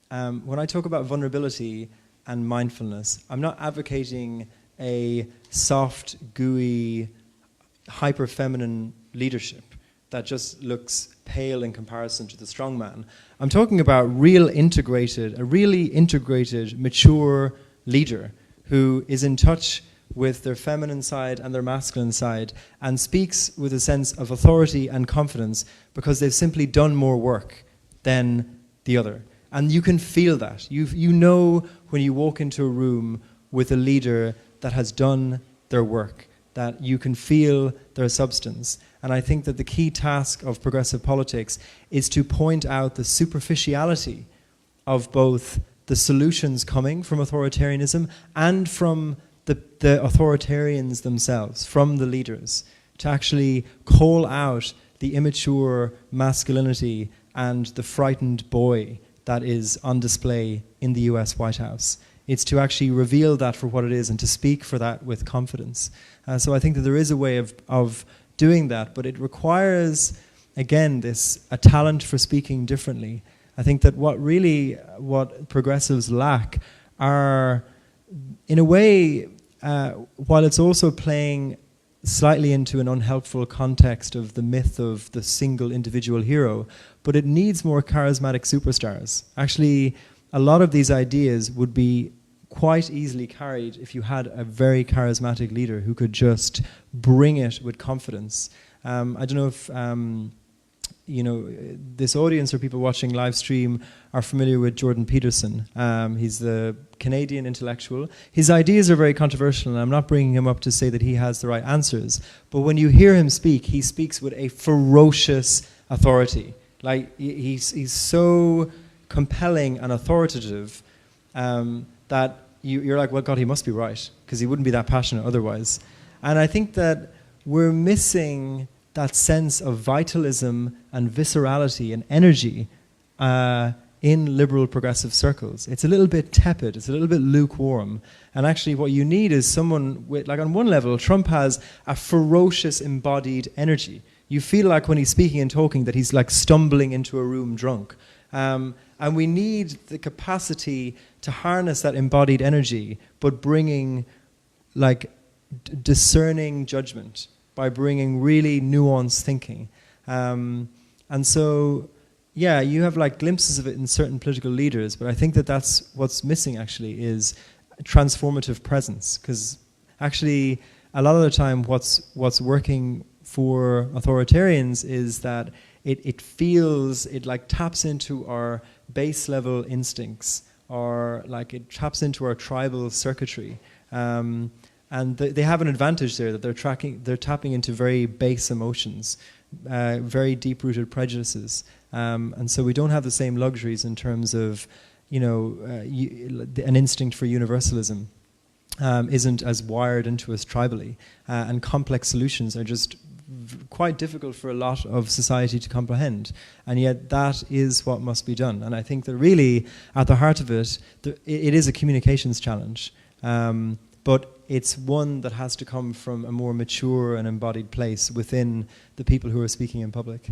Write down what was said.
when I talk about vulnerability and mindfulness, I'm not advocating a soft, gooey, hyper-feminine leadership that just looks pale in comparison to the strong man. I'm talking about a really integrated, mature leader who is in touch with their feminine side and their masculine side and speaks with a sense of authority and confidence because they've simply done more work than the other. And you can feel that. You know when you walk into a room with a leader that has done their work, that you can feel their substance. And I think that the key task of progressive politics is to point out the superficiality of both the solutions coming from authoritarianism and from the authoritarians themselves, from the leaders, to actually call out the immature masculinity and the frightened boy that is on display in the US White House. It's to actually reveal that for what it is and to speak for that with confidence. So I think that there is a way of doing that, but it requires, again, a talent for speaking differently. I think that what progressives lack are, in a way, while it's also playing slightly into an unhelpful context of the myth of the single individual hero, but it needs more charismatic superstars. Actually, a lot of these ideas would be quite easily carried if you had a very charismatic leader who could just bring it with confidence. I don't know if this audience or people watching live stream are familiar with Jordan Peterson. He's the Canadian intellectual. His ideas are very controversial, and I'm not bringing him up to say that he has the right answers. But when you hear him speak, he speaks with a ferocious authority. Like he's so compelling and authoritative that you're like, well, God, he must be right, because he wouldn't be that passionate otherwise. And I think that we're missing that sense of vitalism and viscerality and energy in liberal progressive circles. It's a little bit tepid, it's a little bit lukewarm. And actually what you need is someone with, like on one level, Trump has a ferocious embodied energy. You feel like when he's speaking and talking that he's like stumbling into a room drunk. And we need the capacity to harness that embodied energy, but bringing like discerning judgment by bringing really nuanced thinking. And so, yeah, you have like glimpses of it in certain political leaders, but I think that that's what's missing actually is transformative presence. Because actually, a lot of the time what's working for authoritarians is that it like taps into our base level instincts, or like it taps into our tribal circuitry. And they have an advantage there, that they're tapping into very base emotions, very deep-rooted prejudices. And so we don't have the same luxuries in terms of, an instinct for universalism isn't as wired into us tribally. And complex solutions are just quite difficult for a lot of society to comprehend. And yet that is what must be done. And I think that really, at the heart of it, it is a communications challenge. But it's one that has to come from a more mature and embodied place within the people who are speaking in public.